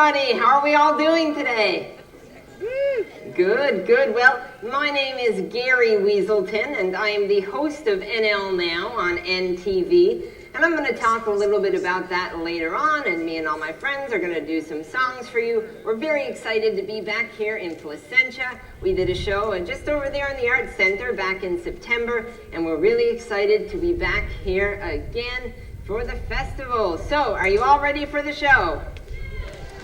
everybody. How are we all doing today? Good, good. Well, my name is Gary Weaselton, and I am the host of NL Now on NTV. And I'm going to talk a little bit about that later on, and me and all my friends are going to do some songs for you. We're very excited to be back here in Placentia. We did a show just over there in the Arts Centre back in September, and we're really excited to be back here again for the festival. So, are you all ready for the show?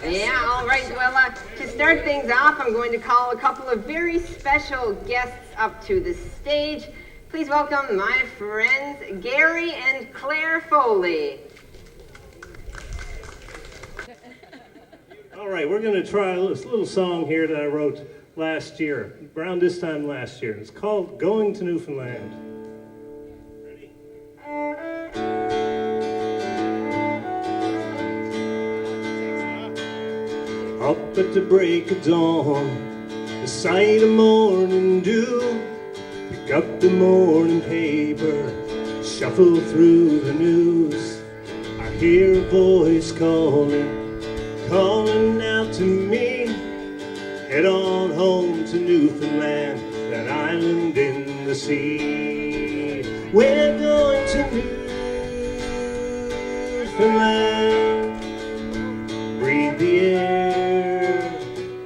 Yeah, all right. Well, to start things off, I'm going to call a couple of very special guests up to the stage. Please welcome my friends Gary and Clare Foley. All right, we're going to try this little song here that I wrote last year, around this time last year. It's called Going to Newfoundland. Ready? Up at the break of dawn, the sight of morning dew, pick up the morning paper, shuffle through the news. I hear a voice calling, calling out to me. Head on home to Newfoundland, that island in the sea. We're going to Newfoundland, breathe the air,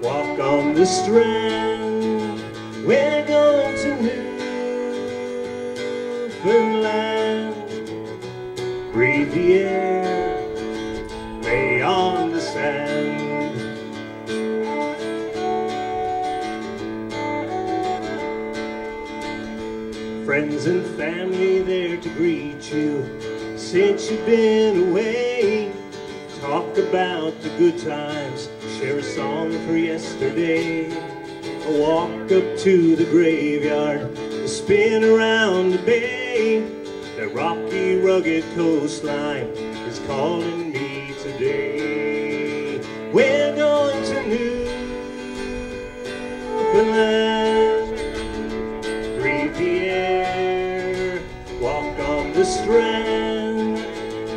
walk on the strand. We're going to Newfoundland, breathe the air, lay on the sand. Friends and family there to greet you since you've been away. Talk about the good times, share a song for yesterday. A walk up to the graveyard, a spin around the bay. The rocky, rugged coastline is calling me today. We're going to Newfoundland, breathe the air, walk on the strand.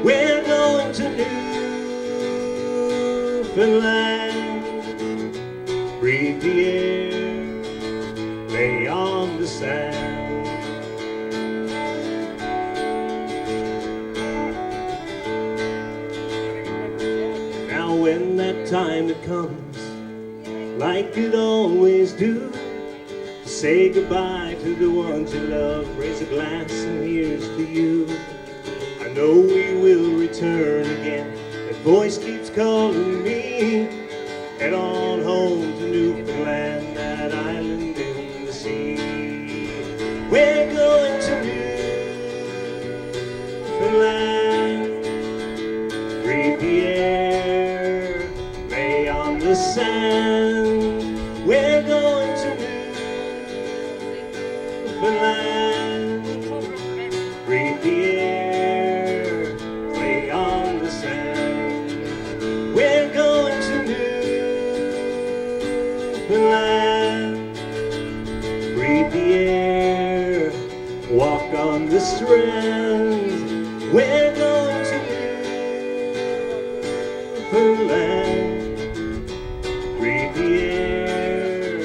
We're going to Newfoundland, breathe the air, lay on the sand. Now when that time it comes, like it always do, say goodbye to the ones you love, raise a glass and here's to you. I know we will return again, that voice keeps calling me. Head on home to Newfoundland, that island in the sea. We're going to Newfoundland, breathe the air, lay on the sand. We're going to Newfoundland, breathe the air, lay on the sand. We're going to Newfoundland, breathe the air, walk on the strand. We're going to Newfoundland, breathe the air,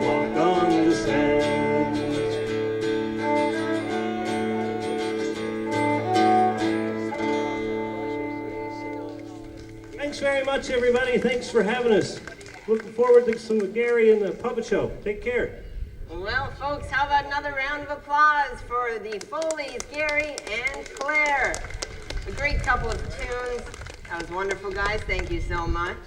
walk on the sand. Thanks very much, everybody. Thanks for having us. Looking forward to some of Gary and the puppet show. Take care. Well, folks, how about another round of applause for the Foleys, Gary and Clare. A great couple of tunes. That was wonderful, guys. Thank you so much.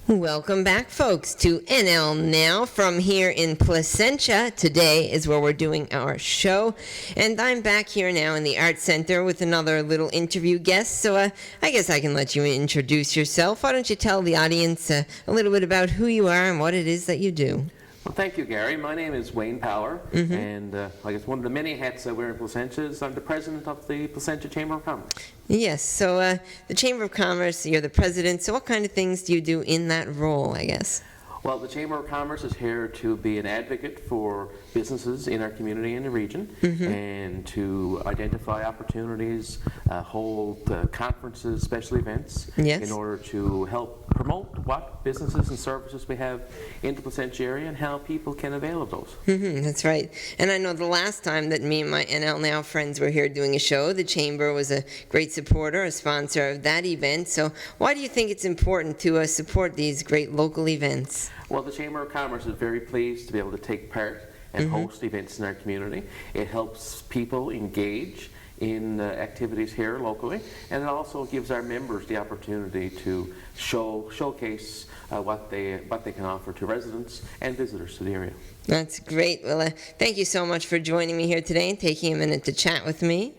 Welcome back, folks, to NL Now from here in Placentia. Today is where we're doing our show, and I'm back here now in the Arts Centre with another little interview guest, so I guess I can let you introduce yourself. Why don't you tell the audience a little bit about who you are and what it is that you do? Well, thank you, Gary. My name is Winnie Power, and I guess one of the many hats I wear in Placentia is I'm the president of the Placentia Chamber of Commerce. Yes, so the Chamber of Commerce, you're the president, so what kind of things do you do in that role, I guess? Well, the Chamber of Commerce is here to be an advocate for businesses in our community and the region, and to identify opportunities, hold conferences, special events, in order to help promote what businesses and services we have in the Placentia area and how people can avail of those. That's right. And I know the last time that me and my NL Now friends were here doing a show, the Chamber was a great supporter, a sponsor of that event. So why do you think it's important to support these great local events? Well, the Chamber of Commerce is very pleased to be able to take part and host events in our community. It helps people engage in activities here locally, and it also gives our members the opportunity to showcase what they can offer to residents and visitors to the area. That's great. Well, thank you so much for joining me here today and taking a minute to chat with me.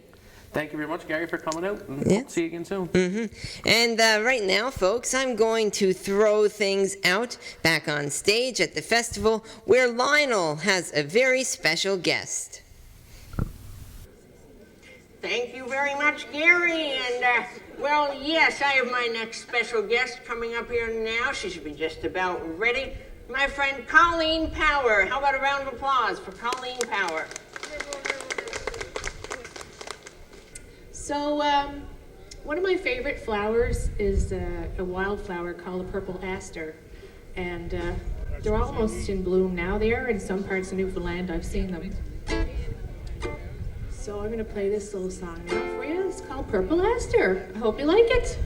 Thank you very much, Gary, for coming out, and see you again soon. And right now, folks, I'm going to throw things out back on stage at the festival where Lionel has a very special guest. Thank you very much, Gary. And, well, yes, I have my next special guest coming up here now. She should be just about ready. My friend Colleen Power. How about a round of applause for Colleen Power? So, one of my favorite flowers is a wildflower called the purple aster. And they're almost in bloom now. They are in some parts of Newfoundland. I've seen them. So I'm going to play this little song now for you. It's called Purple Aster. I hope you like it.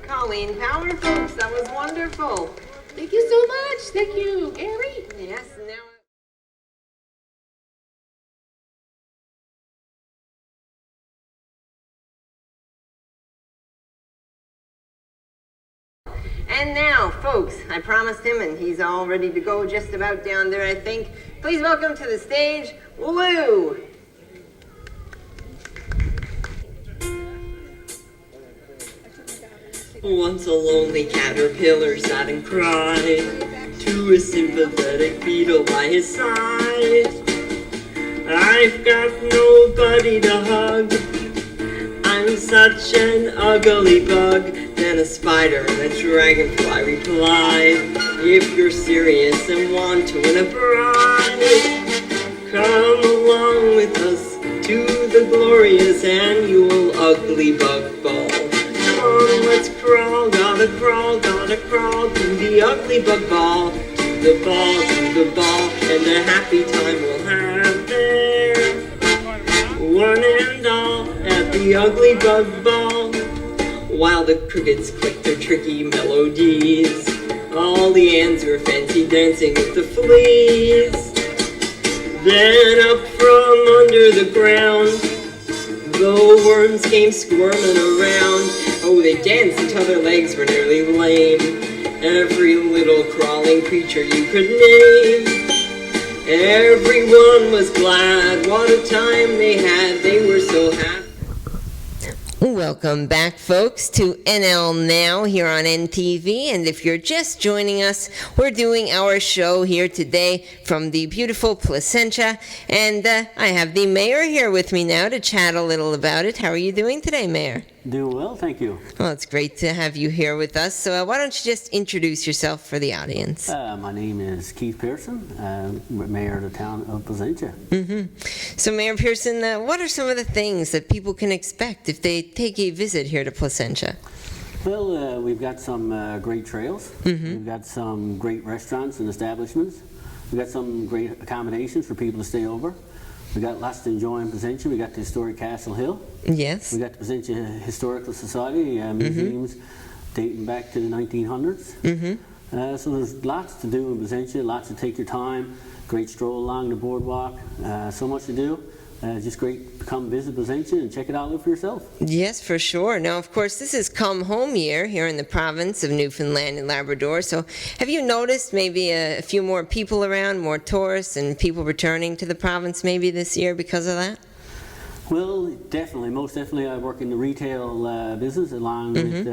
Colleen Power, folks. That was wonderful. Thank you so much. Thank you, Gary. Yes, now... And now, folks, I promised him, and he's all ready to go just about down there, I think. Please welcome to the stage, Lou. Once a lonely caterpillar sat and cried to a sympathetic beetle by his side. I've got nobody to hug, I'm such an ugly bug. Then a spider and a dragonfly replied, if you're serious and want to win a prize, come along with us to the glorious annual ugly bug ball. Let's crawl, gotta crawl to the ugly bug ball, to the ball, and a happy time we'll have there. One and all at the ugly bug ball, while the crickets click their tricky melodies, all the ants were fancy dancing with the fleas. Then up from under the ground, the worms came squirming around. Oh, they danced until their legs were nearly lame. Every little crawling creature you could name. Everyone was glad. What a time they had. They were so happy. Welcome back, folks, to NL Now here on NTV. And if you're just joining us, we're doing our show here today from the beautiful Placentia. And I have the mayor here with me now to chat a little about it. How are you doing today, Mayor? Doing well, thank you. Well, it's great to have you here with us. So why don't you just introduce yourself for the audience? My name is Keith Pearson, Mayor of the town of Placentia. So, Mayor Pearson, what are some of the things that people can expect if they take a visit here to Placentia? Well, we've got some great trails. We've got some great restaurants and establishments. We've got some great accommodations for people to stay over. We got lots to enjoy in Placentia. We got the historic Castle Hill. Yes. We got the Placentia Historical Society museums dating back to the 1900s. So there's lots to do in Placentia, lots to take your time. Great stroll along the boardwalk. So much to do. Just great to come visit Placentia and check it out for yourself. Yes, for sure. Now, of course, this is come home year here in the province of Newfoundland and Labrador. So have you noticed maybe a few more people around, more tourists and people returning to the province maybe this year because of that? Well, definitely, most definitely. I work in the retail business along with,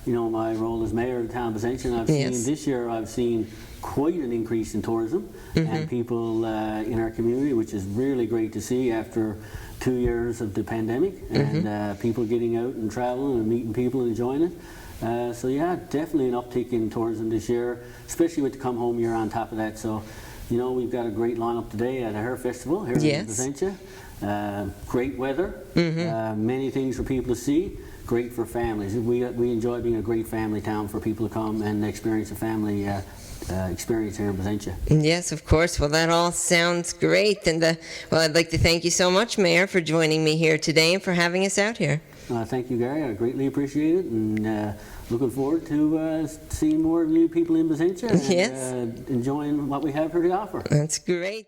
my role as mayor of the town of Placentia. And I've seen this year, I've seen quite an increase in tourism and people in our community, which is really great to see after 2 years of the pandemic and people getting out and traveling and meeting people and enjoying it. So yeah, definitely an uptick in tourism this year, especially with the come home year on top of that. So, we've got a great lineup today at the Hair Festival here in Placentia. Great weather, many things for people to see, great for families. We enjoy being a great family town for people to come and experience a family experience here in Placentia. Yes, of course. Well, that all sounds great. And I'd like to thank you so much, Mayor, for joining me here today and for having us out here. Thank you, Gary. I greatly appreciate it, and looking forward to seeing more new people in Placentia and enjoying what we have here to offer. That's great.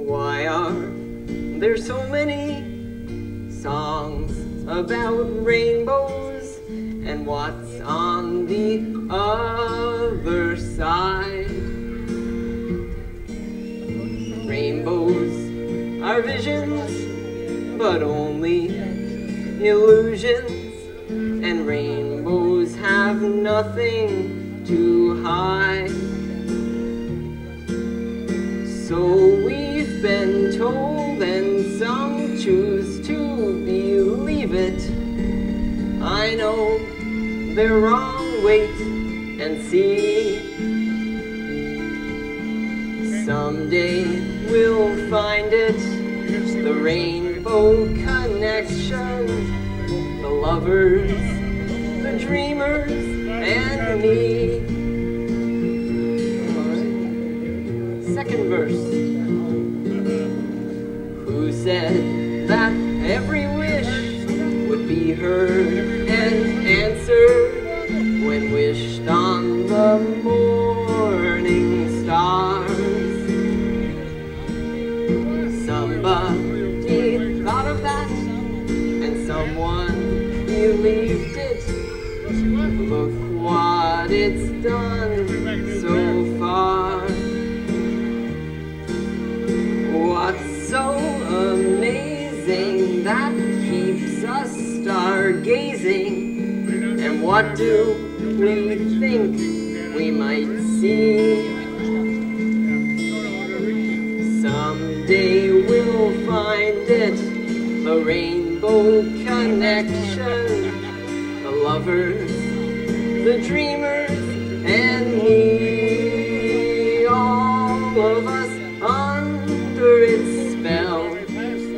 Why are there so many songs about rainbows, and what's on the other side? Rainbows are visions, but only illusions, and rainbows have nothing to hide. So we've been told, and some choose to believe it. I know they're wrong, wait and see. Someday we'll find it, the rainbow connection, the lovers, the dreamers, and me. Second verse. Who said that every wish would be heard and answered when wished on the morning stars? Somebody thought of that, and someone believed it. Look what it's done so far. What's so amazing that keeps us stargazing? And what do we think we might see? Someday we'll find it, the rainbow connection, the lovers, the dreamers, and me. All of us under its spell.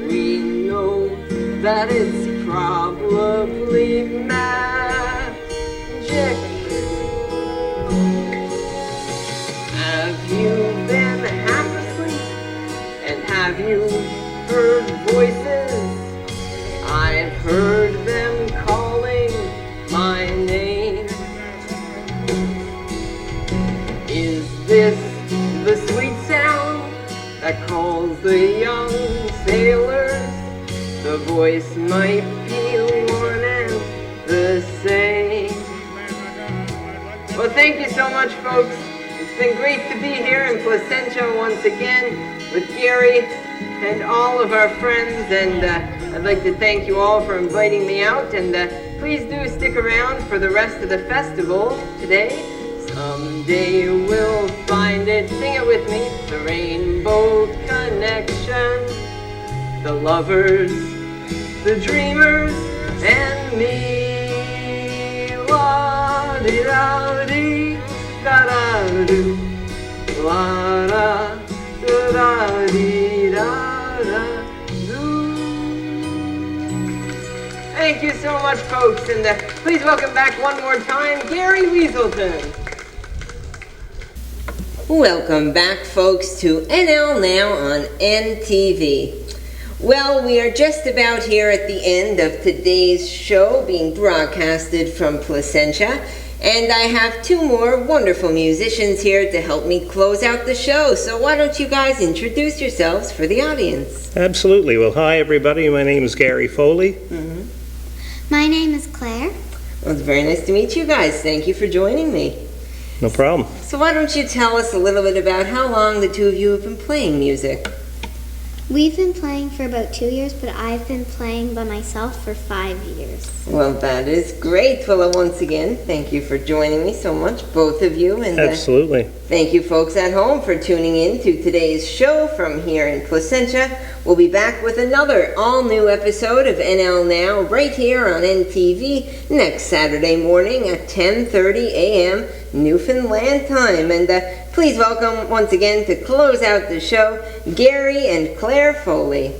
We know that it's probably magic. Have you been half asleep? And have you heard voices? I've heard them calling my name. Is this the sweet sound that calls the young sailors? The voice might be one and the same. Well, thank you so much, folks. It's been great to be here in Placentia once again with Gary and all of our friends, and I'd like to thank you all for inviting me out, and please do stick around for the rest of the festival today. Someday we'll find it, sing it with me, the rainbow connection, the lovers, the dreamers, and me. La-di-da-dee, da-da-doo, la-da-da-dee-da-da-doo. Thank you so much, folks, and please welcome back one more time, Gary Weaselton. Welcome back, folks, to NL Now on NTV. Well, we are just about here at the end of today's show being broadcasted from Placentia, and I have two more wonderful musicians here to help me close out the show. So why don't you guys introduce yourselves for the audience? Absolutely. Well, hi, everybody. My name is Gary Foley. Mm-hmm. My name is Clare. Well, it's very nice to meet you guys. Thank you for joining me. No problem. So why don't you tell us a little bit about how long the two of you have been playing music? We've been playing for about 2 years, but I've been playing by myself for 5 years. Well, that is great. Well, once again, thank you for joining me so much, both of you. And Absolutely. Thank you, folks at home, for tuning in to today's show from here in Placentia. We'll be back with another all-new episode of NL Now right here on NTV next Saturday morning at 10:30 a.m. Newfoundland time. And please welcome once again to close out the show, Gary and Clare Foley.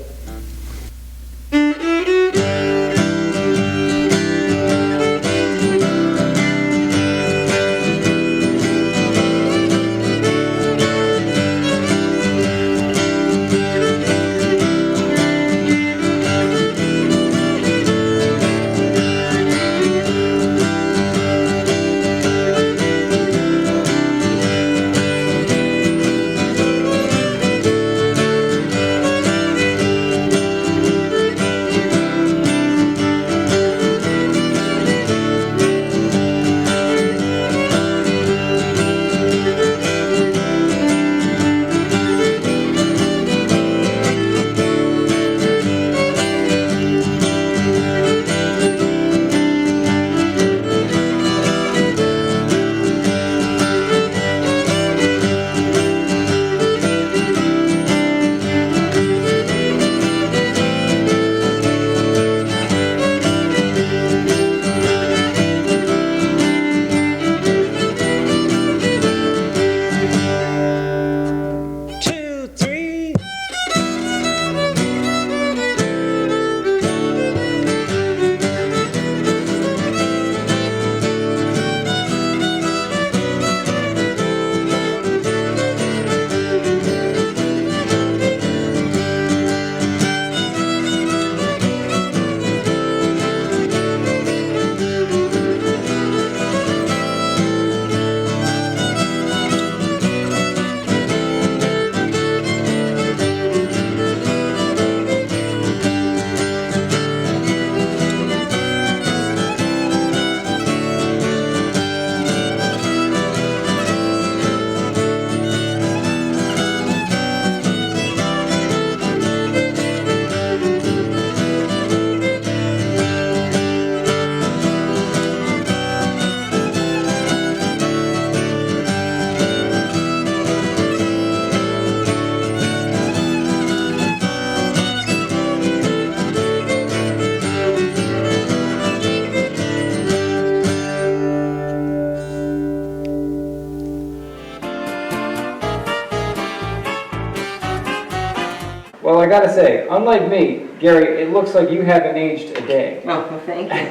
Well, I gotta say, unlike me, Gary, it looks like you haven't aged a day. Oh, well, thank you.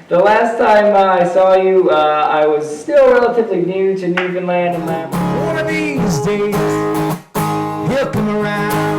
The last time I saw you, I was still relatively new to Newfoundland and Labrador. One of these days, he'll come around.